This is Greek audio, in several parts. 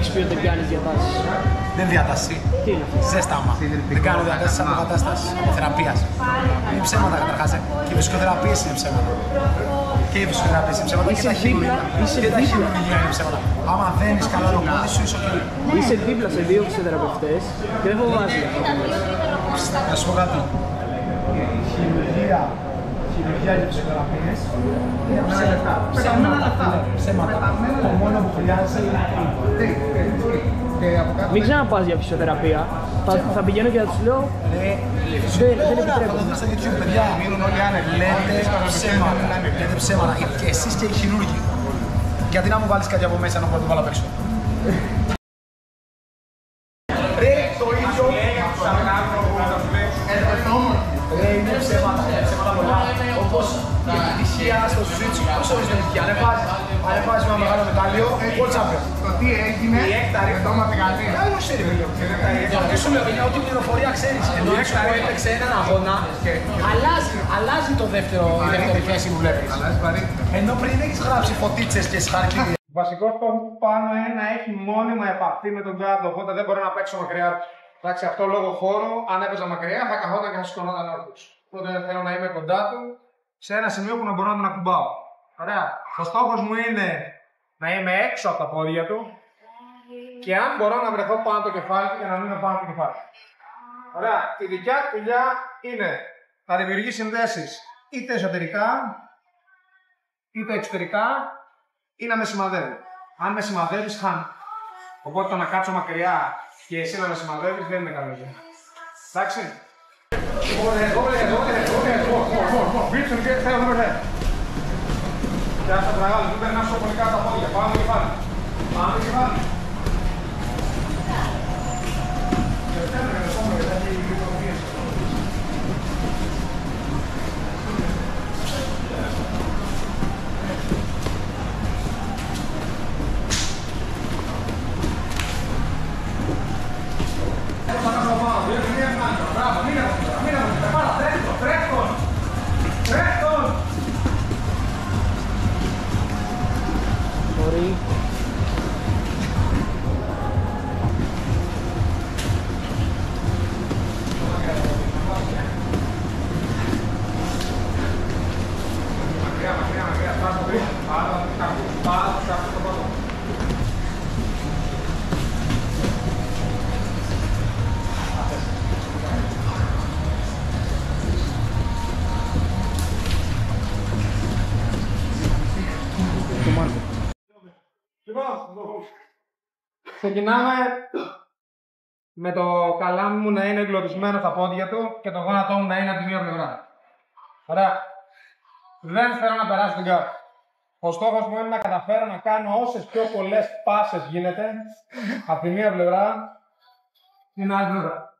έχεις πει ότι κάνεις διατάσεις? Δεν διάταση. Τι είναι αυτό? Ζέσταμα. Δεν κάνω διατάσεις από κατάσταση, από θεραπείας. Είναι ψέματα καταρχάς. Και οι φυσικοθεραπείες είναι ψέματα. Και οι φυσικοθεραπείες είναι ψέματα. Και τα χειρουργία. Και τα χειρουργία είναι ψέματα. Άμα δένεις καλά το πόδι σου, είσαι ok. Είσαι δίπλα σε δύο φυσιοθεραπευτές και δεν φοβάσαι. Να σου πω κάτι. Χειρουργία και φυσικοθεραπείες είναι ψέματα. Ψέματα. Το μόνο που χρειάζεσαι είναι μην ξαναπάς για φυσιοθεραπεία. Θα πηγαίνω και θα τους λέω δεν επιτρέπω. Θα δεις στο YouTube, παιδιά, μείνουν όλοι άνεργοι. Λέτε ψέματα. Και εσείς και οι χειρούργοι. Γιατί να μου βάλεις κάτι από μέσα να μπορώ να το βάλω απ' έξω. Το ίδιο. Είναι ψέματα πολλά. Όπως η επιτυχία στο Jiu-Jitsu. Πόσο ώρες είναι επιτυχία. Ανεβάζεις ένα μεγάλο μετάλλιο, world champion. Το τι έγινε με το μαθηγανί. Δεν ξέρει βέβαια. Αυτό σου λέω, είναι ό,τι πληροφορία ξέρεις. Ενώ έξω που έπαιξε έναν αγώνα, αλλάζει η δεύτερη θέση που βλέπεις. Ενώ πριν έχεις γράψει φωτίτσες και συγχαρητήρια. Βασικό στόχο που πάνω ένα έχει μόνιμα επαφή με τον κάτω, οπότε δεν μπορώ να παίξω μακριά του. Εντάξει, αυτό λόγω χώρου, αν έπαιζα μακριά θα καθόταν και θα σηκωνόταν όρθιος. Οπότε θέλω να είμαι κοντά του σε ένα σημείο που να μπορώ να τον ακουμπάω. Ωραία. Ο στόχος μου είναι να είμαι έξω από τα πόδια του και αν μπορώ να βρεθώ πάνω από το κεφάλι του και να μείνω πάνω από το κεφάλι. Ωραία. Η δικιά του δουλειά είναι να δημιουργεί συνδέσεις είτε εσωτερικά είτε εξωτερικά ή να με σημαδεύει. Αν με σημαδεύεις, χάνω. Οπότε το να κάτσω μακριά και εσύ να με σημαδεύεις δεν είναι καλό. Εντάξει. Και ας τα τραγάλεις, μην περνάς πιο πολύ κάτω τα πόδια. Πάμε το κεφάλι. Πάμε το κεφάλι. Μπορεί. Ξεκινάμε με το καλάμι μου να είναι εγκλωβισμένο στα πόδια του και το γόνατό μου να είναι από τη μία πλευρά. Ωραία. Δεν θέλω να περάσει την κάρτα. Ο στόχος μου είναι να καταφέρω να κάνω όσες πιο πολλές πάσες γίνεται από τη μία πλευρά στην άλλη πλευρά.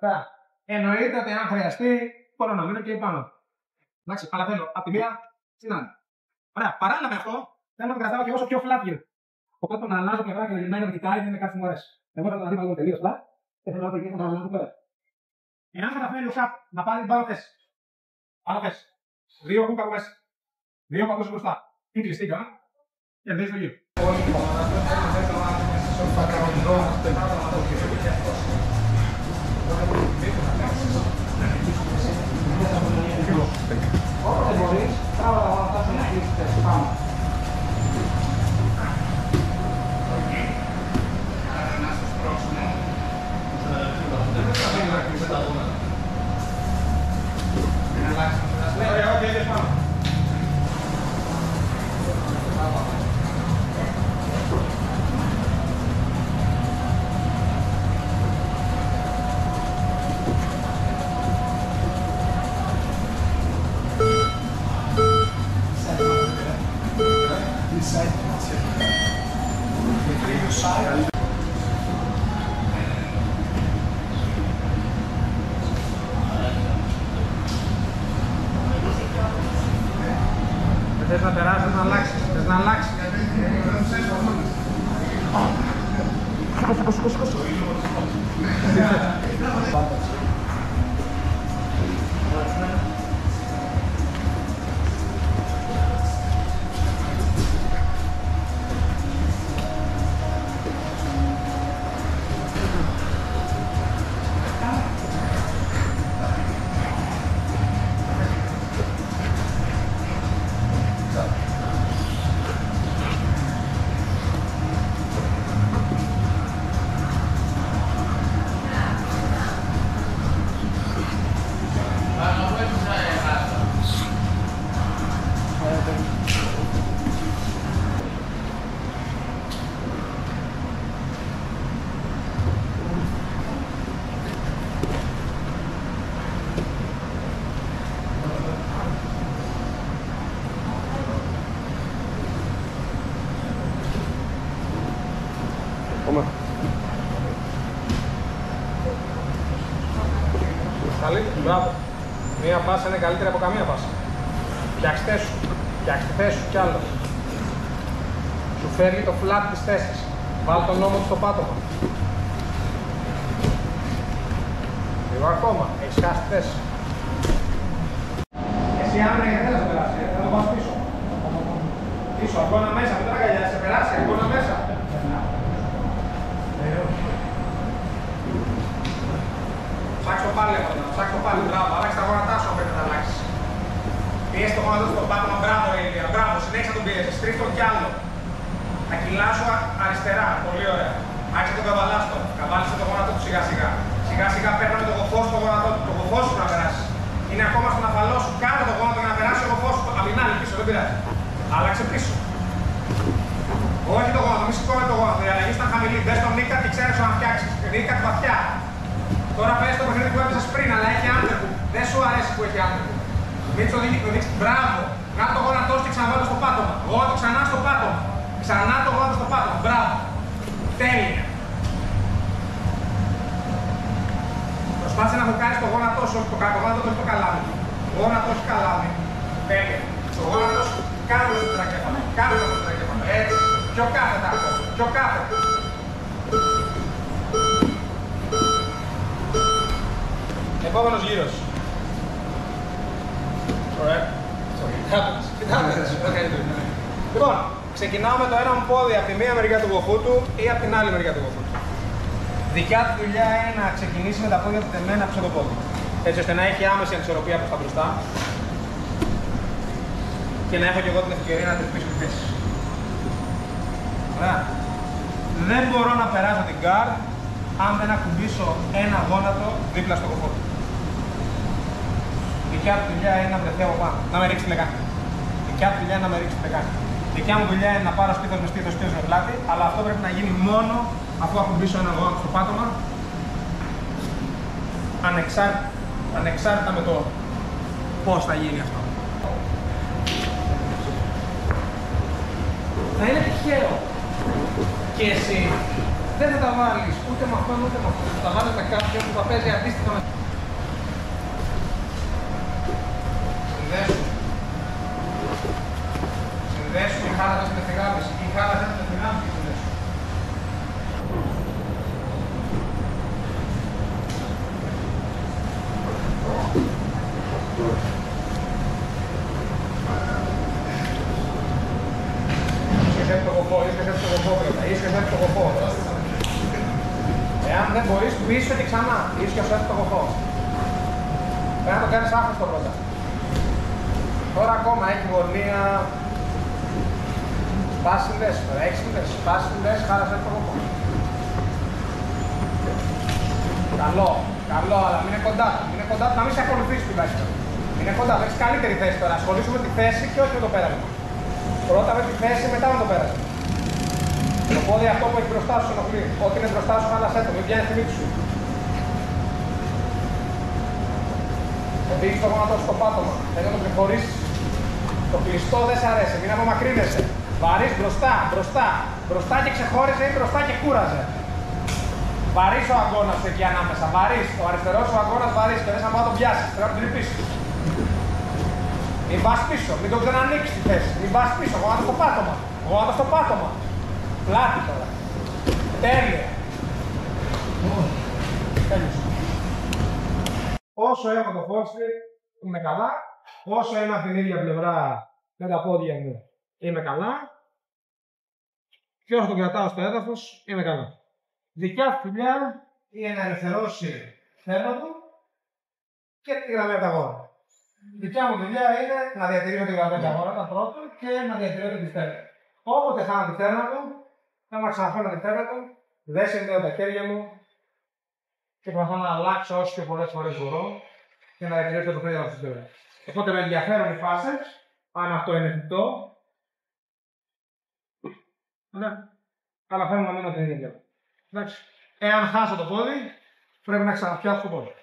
Ωραία. Εννοείται ότι αν χρειαστεί μπορώ να μείνω και πάνω. Εντάξει, αλλά θέλω από τη μία στην άλλη. Ωραία. Παράλληλα με αυτό θέλω να το κρατάω και όσο πιο flat γίνεται. Οπότε να αλλάζω πλευρά και να γυρνάει να κοιτάει δεν είναι κάτι που μου αρέσει. Εγώ θα το δω τελείως flat και θέλω να το γυρίσω να αλλάζω πέρα. Εάν καταφέρει ο Σαπ να πάρει πάνω θέση. Πάνω θέση. Δύο κούκα από μέσα. Δύο παντός μπροστά. Τι κλειστήκα. Και δεις το γύρο. Όσο μπορείς, τράβα τα βατά σου να κλείσεις πάνω. Θες να περάσεις, να αλλάξεις. Θες να αλλάξεις. πάσα είναι καλύτερη από καμία πάσα. Φτιάξτε σου, φτιάξτε θέση σου κι άλλο. Σου φέρει το flat της θέσης. Βάλ τον νόμο του στο πάτωμα. Λίγο ακόμα, έχεις χάσει τη θέση. Εσύ άμυνα γιατί δεν θα περάσει, θα το πας πίσω. Πίσω, αγώνα μέσα, μην τον αγκαλιάσεις, σε περάσει, αγώνα μέσα. Ψάξω πάλι αυτό, ψάξω πάλι, μπράβο, αλλάξε τα γόνατά σου αν πρέπει να αλλάξεις. Πιέζει το γόνατο στο πάτωμα, μπράβο ρε Ηλία, μπράβο, συνέχισα τον πιέζεις, τρίφτον κι άλλο. Τα κιλά σου αριστερά, πολύ ωραία. Άρχισε τον καβαλάστο, καβάλισε το γόνατο του σιγά σιγά. Σιγά σιγά παίρνουμε το κοφό στο γόνατο του, το κοφό σου να περάσει. Είναι ακόμα στον αφαλό σου, κάτω το γόνατο για να περάσει ο κοφό σου. Απ' την άλλη πίσω, δεν πειράζει. Άλλαξε πίσω. Όχι το γόνατο, μη σηκώνει το γόνατο. Η αλλαγή ήταν χαμηλή. Μπες στον νίκα και ξέρεις να φτιάξεις. Νίκα τη βαθιά. Τώρα πες το παιχνίδι που έπαιζες πριν, αλλά έχει άντερπου. Δεν σου αρέσει που έχει άντερπου. Μην το δείξει. Μπράβο. Κάτω το γόνατό σου και ξαναβάλω στο πάτωμα. Γόνατο ξανά στο πάτωμα. Ξανά το γόνατο στο πάτωμα. Μπράβο. Τέλεια. Προσπάθησε να χουκάρεις το γόνατό σου, το γόνατο το έχει το καλάμι. Το γόνατο έχει καλάμι. Τέλεια. Το γόνατο σου κάτω το τρακέφαλο. Κάτω το τρακέφαλο. Έτσι. Πιο κάθετα ακόμα. Πιο κάθετα. Επόμενος γύρος. Ωραία. Λοιπόν, ξεκινάω με το ένα μου πόδι από τη μία μεριά του γοφού του ή από την άλλη μεριά του γοφού του. Δικιά του δουλειά είναι να ξεκινήσει με τα πόδια του τεμμένα πίσω το πόδι. Έτσι ώστε να έχει άμεση ανισορροπία προς τα μπροστά και να έχω και εγώ την ευκαιρία να τρυπήσω τη θέση. Ωραία. Δεν μπορώ να περάσω την guard αν δεν ακουμπήσω ένα γόνατο δίπλα στο κοφό του. Δικιά του δουλειά είναι να βρεθεί από πάνω, να με ρίξει τη λεκάνη. Δικιά του δουλειά είναι να με ρίξει τη λεκάνη. Δικιά μου δουλειά είναι να πάρω στήθος με στήθος, στήθος με πλάτη, αλλά αυτό πρέπει να γίνει μόνο αφού ακουμπήσω ένα γόνατο στο πάτωμα, ανεξάρτητα με το πώς θα γίνει αυτό. Θα είναι τυχαίο και εσύ δεν θα τα βάλεις ούτε με αυτόν ούτε με αυτόν. Θα τα βάλεις με κάποιον που θα παίζει αντίστοιχα με... Συνδέσου η χάλα στην ευθυγράμμιση, η χάλα δεν είναι ευθυγράμμιση και συνδέσου. Ίσχεσαι το κοφό, ίσχεσαι το κοφό πρώτα, ίσχεσαι το κοφό. Εάν δεν μπορείς, πίσω και ξανά, ίσχεσαι το κοφό. Πρέπει να το κάνεις άφριστο πρώτα. Τώρα ακόμα έχει γωνία. Πας συνδέσεις τώρα, έχεις συνδέσεις. Πας συνδέσεις, χάλασε το κοφό. Καλό, καλό, αλλά μην είναι κοντά του. Είναι κοντά του, να μην σε ακολουθήσει τουλάχιστον. Είναι κοντά του, έχεις καλύτερη θέση τώρα. Ασχολήσου με τη θέση και όχι με το πέρασμα. Πρώτα με τη θέση, μετά με το πέρασμα. Το πόδι αυτό που έχει μπροστά σου ενοχλεί. Ό,τι είναι μπροστά σου, χάλασέ το, μην πιάνεις τη μύτη σου. Οδήγεις το γόνατο στο πάτωμα, θέλει να το προχωρήσεις. Το κλειστό δεν σ' αρέσει, μην απομακρύνεσαι. Βαρύς μπροστά, μπροστά, μπροστά και ξεχώριζε ή μπροστά και κούραζε. Βαρύς ο αγώνας σου εκεί ανάμεσα, βαρύς. Ο αριστερός ο αγώνας βαρύς και δεν θα πάω να τον πιάσεις, πρέπει να τον τρυπήσεις. Μην πας πίσω, μην τον ξανανοίξεις τη θέση. Μην πας πίσω, γόνατο στο πάτωμα. Γόνατο στο πάτωμα. Πλάτη τώρα. Τέλεια. Τέλειωσε. Όσο έχω το φόρσι, είμαι καλά. Όσο είμαι από την ίδια πλευρά με τα πόδια μου, είμαι καλά. Και όσο το κρατάω στο έδαφος, είμαι καλά. Δικιά του δουλειά είναι να ελευθερώσει θέλω του και τη γραμμή από τα γόνατα. Δικιά μου δουλειά είναι να διατηρήσω τη γραμμή από τα γόνατα πρώτον και να διατηρήσω τη στέρνα. Όποτε χάνω τη στέρνα του, θα με ξαναφέρω τη στέρνα του, δεν συνδέω τα χέρια μου και προσπαθώ να αλλάξω όσο πιο πολλές φορές μπορώ και να διατηρήσω το παιχνίδι από τη στέρνα. Οπότε με ενδιαφέρον οι φάσεις, αν αυτό είναι εφικτό. Ναι, αλλά θέλω να μείνω την ίδια πλευρά. Εντάξει. Εάν χάσω το πόδι, πρέπει να ξαναπιάσω το πόδι.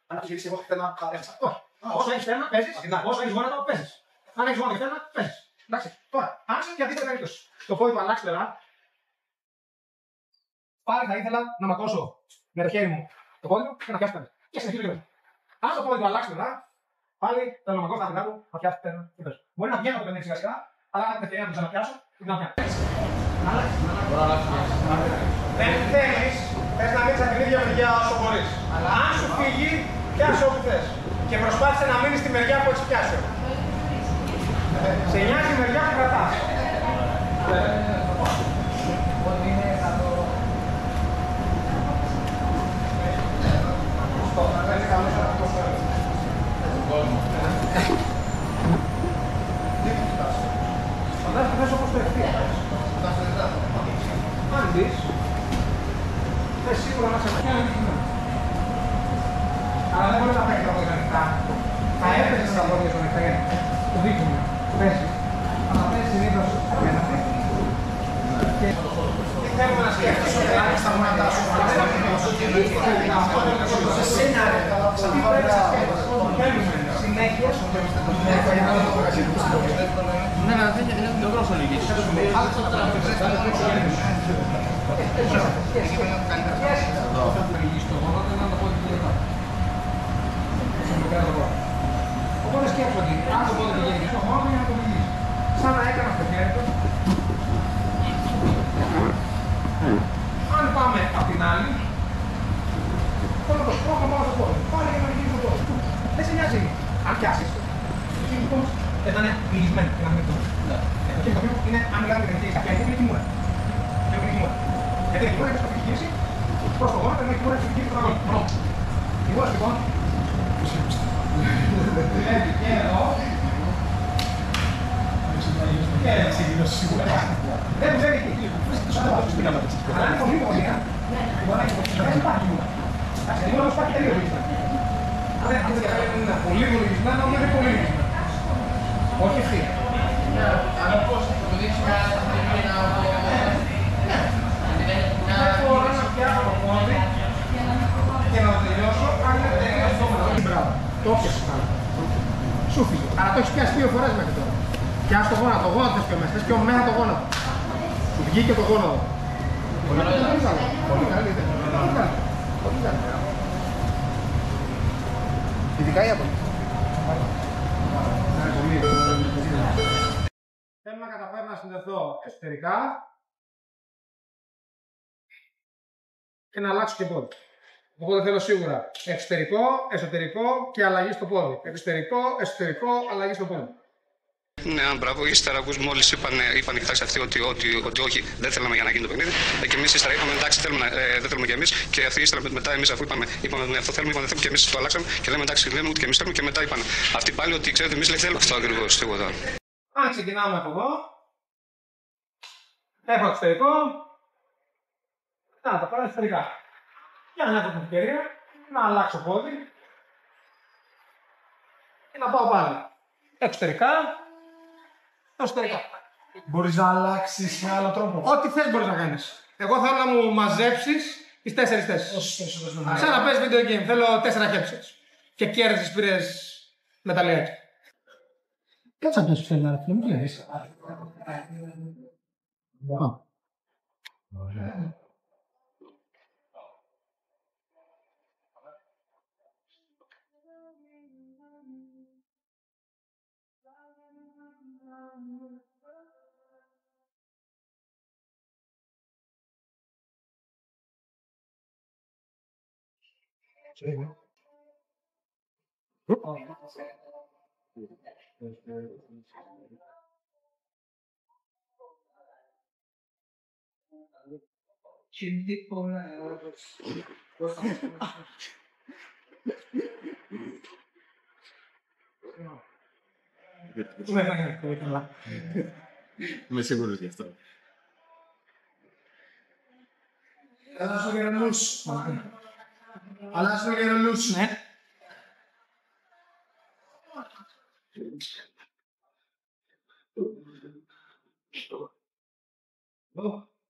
Αν έχεις εγώ θέλω να κάνεις αυτό. Όσο έχεις θέμα, παίζεις. Όσο έχεις γόνατο, παίζεις. Αν έχεις γόνατο θέμα, παίζεις. Εντάξει. Τώρα, αν σε διαδίκτυο περίπτωση το πόδι του αλλάξει πλευρά, πάλι θα ήθελα να μακώσω με το χέρι μου το πόδι μου και να πιάσω πέντε. Και συνεχίζω λίγο. Αν το πόδι του αλλάξει πλευρά, Πάλι θέλω να στα κάτω, να πιάσω ένα. Μπορεί να βγαίνω από το παιχνίδι σιγά σιγά, αλλά αν δεν να ξαναπιάσω, την να πιάσω. Δεν θέλεις, θες να μείνεις από την ίδια μεριά όσο μπορείς. Αλλά αν σου φύγει, πιάσε όπου θες. Και προσπάθησε να μείνεις στη μεριά που έχεις πιάσει. Σε νοιάζει η μεριά που κρατάς. Φαντάζομαι θες όπως το ευθεία. Αν δεις, θες σίγουρα να σε μαχιάνει. Αλλά δεν μπορεί να παίξει τα πόδια ανοιχτά. Θα έπαιζε τα πόδια σου ανοιχτά γιατί το δείχνουμε. Παίζει. Αλλά παίζει συνήθως απέναντι. Και θέλουμε να σκέφτεσαι ότι αν έχεις τα γόνατά σου, δεν θα πληρώσω και σε σένα ρε. Τι πρέπει να σκέφτεσαι. Θέλουμε συνέχεια. Ναι, δεν μπορώ να λυγίσεις. Οπότε σκέφτομαι ότι αν το πόδι πηγαίνει στο χώρο για να το πηγείς. Σαν να έκανα στο χέρι του. Αν πάμε απ' την άλλη, θέλω να το σπρώχνω πάνω στο πόδι. Πάλι για να πηγείς το πόδι. Δεν σε νοιάζει αν πιάσεις. Εκεί λοιπόν δεν θα είναι πηγισμένο και να μην το. Και το οποίο είναι αν μιλάμε για την κάποια είναι κοιμούρα. Γιατί η κοιμούρα έχει στο γύριση προς το γόνατο, ενώ η κοιμούρα έχει στο γύριση στον αγώνα. Κοιμούρα λοιπόν. Και εδώ. Και έτσι σίγουρα. Δεν μου λέει εκεί. Αλλά είναι πολύ γωνία. Δεν υπάρχει κοιμούρα. Η κοιμούρα όμως υπάρχει τελείως γυρισμένο. Αν δεν είναι πολύ γυρισμένο, όμως είναι πολύ γυρισμένο. Όχι ευθεία. Αλλά πώς θα το δείξει να Δεν μπορώ να πιάσω το πόδι και να το τελειώσω αν δεν τελειώσω το πόδι. Μπράβο, το έπιασες πάλι. Σου φύγε. Αλλά το έχεις πιάσει 2 φορές μέχρι τώρα. Πιάσου το γόνατο, το γόνατο θες πιο μέσα, θες πιο μέσα το γόνατο. Σου βγήκε το γόνατο. Πολύ καλύτερα. Πολύ καλύτερα. Πολύ καλύτερα. Ειδικά η Ιαπωνία. Θέλω να καταφέρω να συνδεθώ εσωτερικά και να αλλάξω και πόδι. Οπότε θέλω σίγουρα εξωτερικό, εσωτερικό και αλλαγή στο πόδι. Εξωτερικό, εσωτερικό, αλλαγή στο πόδι. Ναι, μπράβο. Ύστερα που μόλις είπαν κοιτάξτε αυτοί ότι όχι, δεν θέλαμε για να γίνει το παιχνίδι. Και εμείς ύστερα είπαμε εντάξει, δεν θέλουμε κι εμείς. Και αυτοί ύστερα μετά εμείς αφού είπαμε ναι, αυτό θέλουμε, είπαμε δεν θέλουμε και εμείς το αλλάξαμε. Και λέμε εντάξει, λέμε ούτε και εμείς θέλουμε. Και μετά είπαν αυτοί πάλι ότι ξέρετε, εμείς θέλουμε αυτό ακριβώς. Τίποτα. Αν ξεκινάμε από εδώ, έχω εξωτερικό. Να τα πάρω εσωτερικά. Για να έχω την ευκαιρία να αλλάξω πόδι και να πάω πάλι. Εξωτερικά, εσωτερικά. Μπορείς να αλλάξεις με άλλο τρόπο. Ό,τι θες μπορείς να κάνεις. Εγώ θέλω να μου μαζέψεις τις 4 θέσεις. Όσες περισσότερες να Σαν να παίζεις video game, θέλω 4 χέψεις. Και κέρδισες πήρες μεταλλιάκι. Κάτσε να πιάσεις ψέλα, ρε φίλε, μου τι λες. Είμαι σίγουρος γι' αυτό. Αλλάζω γερολούς. Αλλάζω γερολούς. Ναι.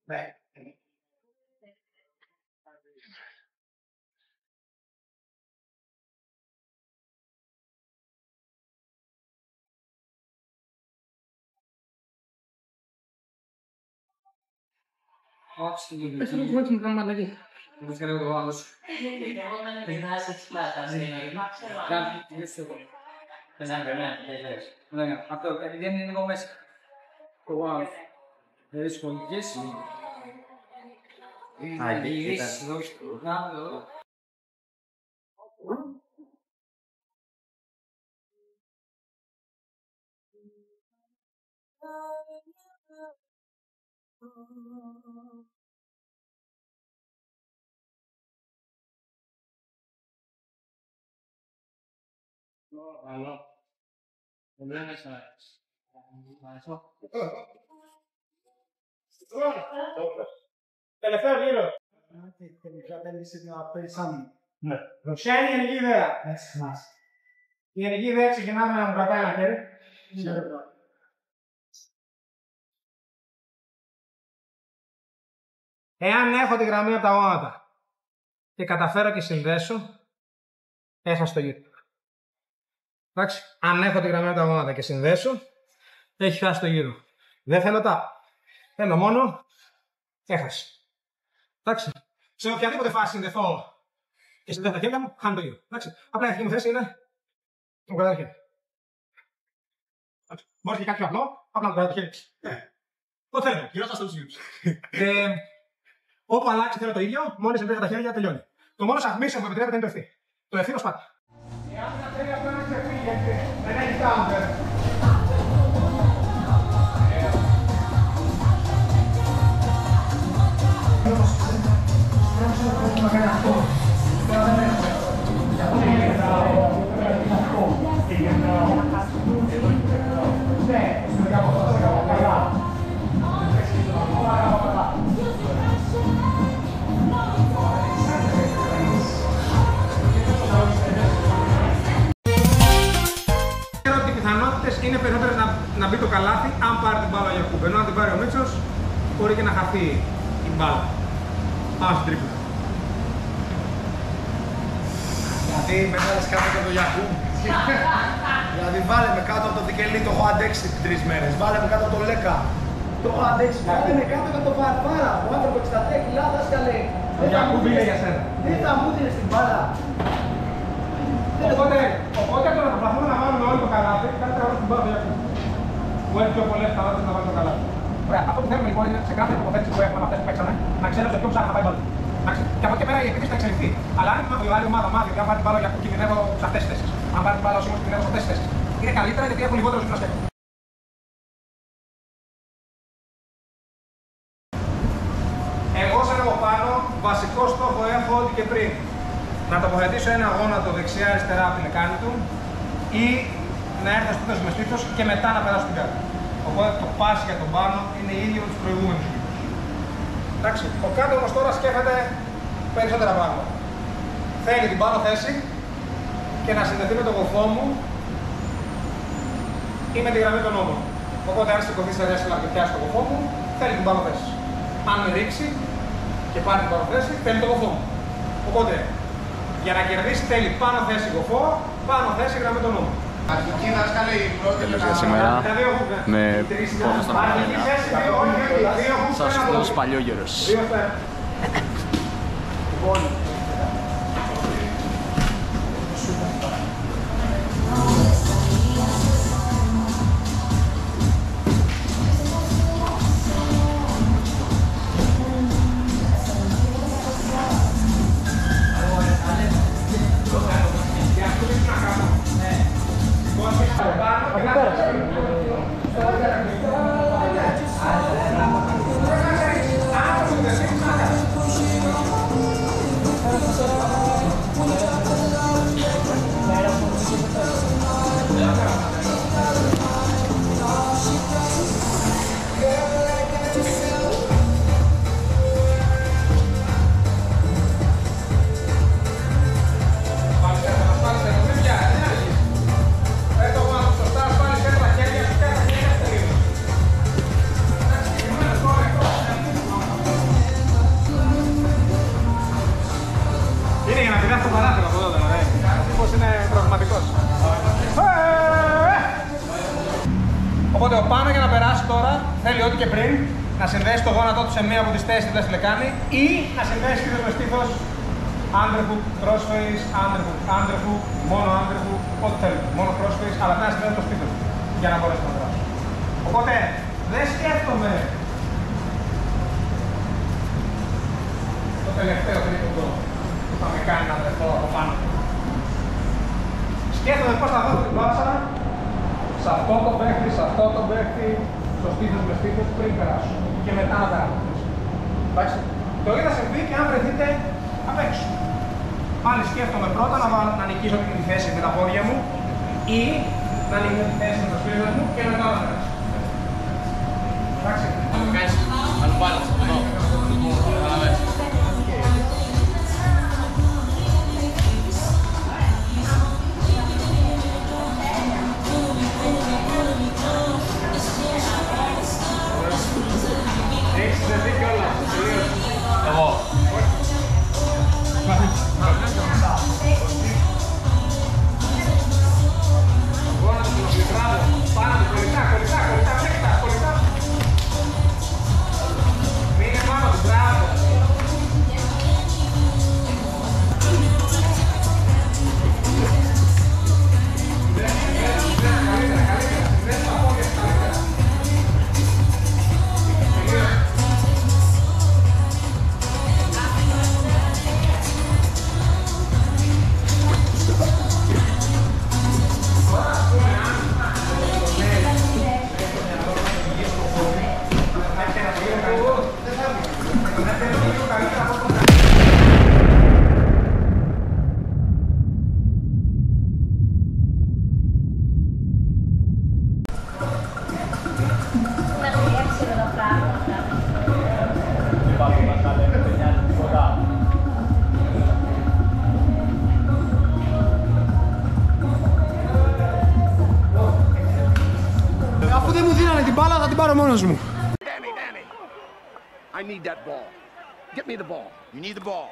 Ναι. Πες να μου να κάνουμε αλλαγή. Δεν ξέρω το άλλο. Αυτό, επειδή είναι λίγο μέσα. Wow. Σχολικές. Τελευταίο γύρο. Τελικά τέλειωσε να παίρνεις άμυνα. Ναι. Ποια είναι η γενική ιδέα? Έτσι θυμάσαι. Η γενική ιδέα ξεκινάμε να μου κρατάει ένα χέρι. Εάν έχω τη γραμμή από τα γόνατα και καταφέρω και συνδέσω, έχασε το γύρο. Εντάξει. Αν έχω τη γραμμή από τα γόνατα και συνδέσω, έχει χάσει το γύρο. Δεν θέλω τα. Θέλω μόνο, έχασε. Εντάξει. Σε οποιαδήποτε φάση συνδεθώ και συνδέθω τα χέρια μου, χάνω το γύρο. Εντάξει. Απλά η αρχική μου θέση είναι να μου κρατάει το χέρι. Μπορεί και κάτι πιο απλό, απλά να μου κρατάει το χέρι. Το θέλω. Γύρω στα στους γύρους. Όπου αλλάξει θέλω το ίδιο, μόλις συνδέθω τα χέρια τελειώνει. Το μόνο σαχμίσιο που επιτρέπεται είναι το ευθύ. Το ευθύ προσπάθει. Εάν τα χέρια αυτό να ξεφύγει, δεν έχει counter. Είναι περισσότερες να μπει το καλάθι αν πάρει την μπάλα για κούμπ. Ενώ αν την πάρει ο Μίτσος, μπορεί και να χαθεί η μπάλα. Πάμε στην τρίπλα. Δηλαδή μετά λες κάτω από το Yahoo. Δηλαδή βάλε με κάτω από το Δικελή, το έχω αντέξει 3 μέρες. Βάλε με κάτω από το Λέκα. Το έχω αντέξει. Βάλε με κάτω από το Βαρβάρα. Ο άνθρωπος 63 κιλά δάσκαλε. Το Yahoo μπήκε για σένα. Δεν θα μου δίνεις την μπάλα. Οπότε το να προσπαθούμε να βάλουμε όλο το καλάθι, κάτι θα βάλουμε την μπάλα του Yahoo. Που έχει πιο πολλές πιθανότητες να βάλει το καλάθι. Ωραία, αυτό που θέλουμε λοιπόν είναι σε κάθε υποθέτηση που έχουμε με αυτές που παίξαμε, να ξέρουμε σε ποιο ψάχνει να πάει μπάλα. Και από εκεί πέρα η επίθεση θα εξελιχθεί. Αλλά αν η άλλη ομάδα μάθει ότι αν πάρει την μπάλα για Yahoo κινδυνεύω σε αυτές τις θέσεις, αν πάρει την μπάλα ο Σίμος κινδυνεύω σε αυτές τις θέσεις, είναι καλύτερα γιατί έχουν λιγότερο ζήτημα σκέφτο. Εγώ σαν εγώ πάνω, βασικό στόχο έχω ό,τι και πριν. Να τοποθετήσω ένα γόνατο δεξιά-αριστερά από την λεκάνη του ή να έρθω στήθος με στήθος και μετά να περάσω την κάτω. Οπότε το πάση για τον πάνω είναι ίδιο με τους προηγούμενους γύρους. Εντάξει, ο κάτω όμως τώρα σκέφτεται περισσότερα πράγματα. Θέλει την πάνω θέση και να συνδεθεί με το γοφό μου ή με τη γραμμή των ώμων. Οπότε αν σηκωθεί σε ρέσλα και πιάσει το γοφό μου, θέλει την πάνω θέση. Αν με ρίξει και πάρει την πάνω θέση, θέλει το γοφό μου. Οπότε για να κερδίσει θέλει πάνω θέση γοφό, πάνω θέση γραμμή των ώμων. Αρχική δάσκαλε η πρώτη για σήμερα με πόνο στα μάτια. Σας δώσω παλιόγερος. Οπότε ο πάνω για να περάσει τώρα θέλει ό,τι και πριν να συνδέσει το γόνατό του σε μία από τις θέσεις δίπλα στη λεκάνη ή να συνδέσει στήθος με στήθος underhook, crossface, underhook, underhook, μόνο underhook, ό,τι θέλετε. Μόνο crossface, αλλά να συνδέω το σπίτι μου για να μπορέσω να δράσω. Οπότε δεν σκέφτομαι το τελευταίο τρίποντο που θα με κάνει να βρεθώ από πάνω. Σκέφτομαι πώς θα δώσω την πάσα σε αυτό το παίχτη, σε αυτό το παίχτη, στο στήθος με στήθος πριν περάσω και μετά να περάσω. Εντάξει. Το ίδιο θα συμβεί και αν βρεθείτε απ' έξω. Πάλι σκέφτομαι πρώτα να νικήσω τη θέση με τα πόδια μου ή να νικήσω τη θέση με το σπίτι μου και μετά να περάσω. Εντάξει. Θα το βάλεις από εδώ. Έχεις δεθεί κιόλας. Εγώ. Αφού δεν μου δίνανε την μπάλα, θα την πάρω μόνος μου. Danny, I need that ball. Get me the ball. You need the ball.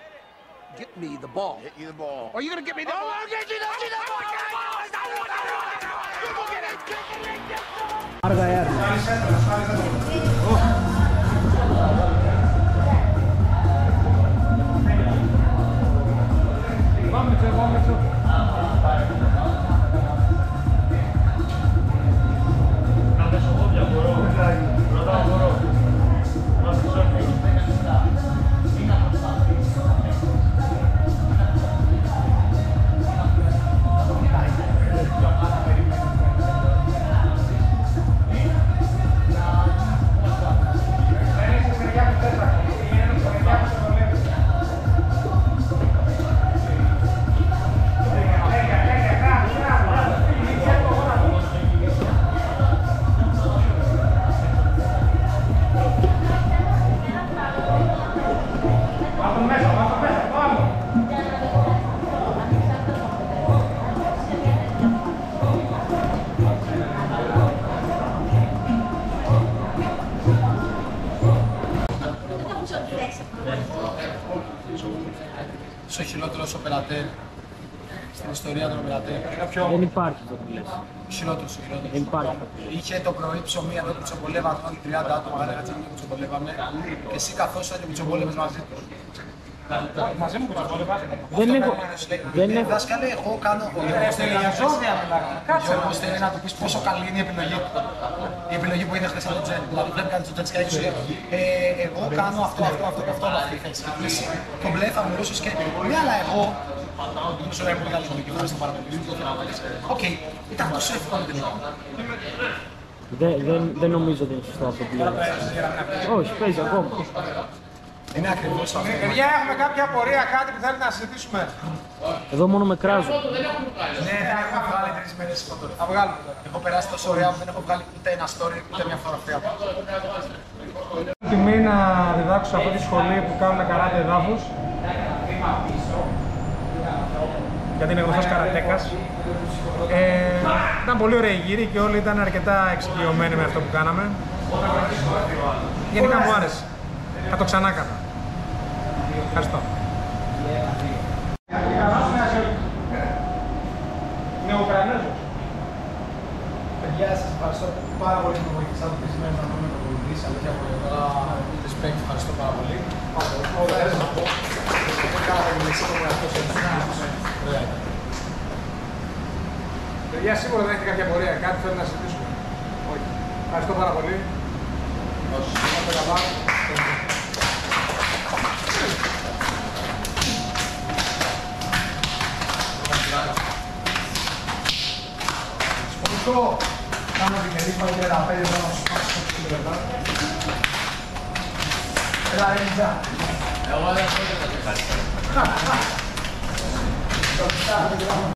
Get me the ball. Get you the ball. Are you gonna get me the ball? Get you the ball. Άργα έρθει. Στο χειρότερος οπερατέρ στην ιστορία των οπερατέρ. Δεν υπάρχει αυτό που λες. Χειρότερος. Δεν υπάρχει. Είχε το πρωί ψωμί εδώ που τσομπολεύαν όλοι 30 άτομα, δεν έκατσε που τσομπολεύαμε και εσύ καθόσατε και που τσομπολεύες μαζί του. Μαζί μου κουτσομπόλευα. Δεν έχω. Δάσκαλε, εγώ κάνω. Ο Γιώργος θέλει να του πεις πόσο καλή είναι η επιλογή του. Η επιλογή που είδε χθες από το Τζεν. Δηλαδή δεν κάνει το Τζεν και έξω. Εγώ κάνω αυτό με αυτή τη θέση. Εσύ τον μπλε θα μιλούσες και ναι, αλλά εγώ. Δεν σου λέει πολύ καλή λογική, θα στο παρακολουθήσω. Οκ, ήταν τόσο εύκολο τελικά. Δεν νομίζω ότι είναι σωστό αυτό που λέω. Όχι, παίζει ακόμα. Είναι ακριβώς αυτό. Παιδιά, έχουμε κάποια απορία, κάτι που θέλετε να συζητήσουμε. Εδώ μόνο με κράζουν. Ναι, δεν έχουμε βγάλει 3 μέρες φωτογραφία. Θα βγάλουμε. Έχω περάσει τόσο ωραία που δεν έχω βγάλει ούτε ένα story, ούτε μια φωτογραφία. Τιμή να διδάξω σε αυτή τη σχολή που κάνουν καράτε εδάφους. Γιατί είναι γνωστός καρατέκας. Ήταν πολύ ωραία η γύρη και όλοι ήταν αρκετά εξοικειωμένοι με αυτό που κάναμε. Γενικά μου άρεσε. Θα το ξανά κάνω. Ευχαριστώ. Είναι Ουκρανέζος. Παιδιά, σας ευχαριστώ πάρα πολύ που με βοηθήσατε τις μέρες να δούμε το βοηθήσει. Αλήθεια πολύ τώρα. Respect, ευχαριστώ πάρα πολύ. Θέλω να πω. Κάθε μιλήσει το εαυτό σας. Ωραία. Παιδιά, σίγουρα δεν έχετε κάποια πορεία, κάτι θέλει να συζητήσουμε. Όχι. Ευχαριστώ πάρα πολύ. Είμαστε καλά. Σπονσό, κάνω την κερίσμα και τα πέντε πάνω στο λεπτά. Έλα ρε Μιτζά. Εγώ δεν έχω και τα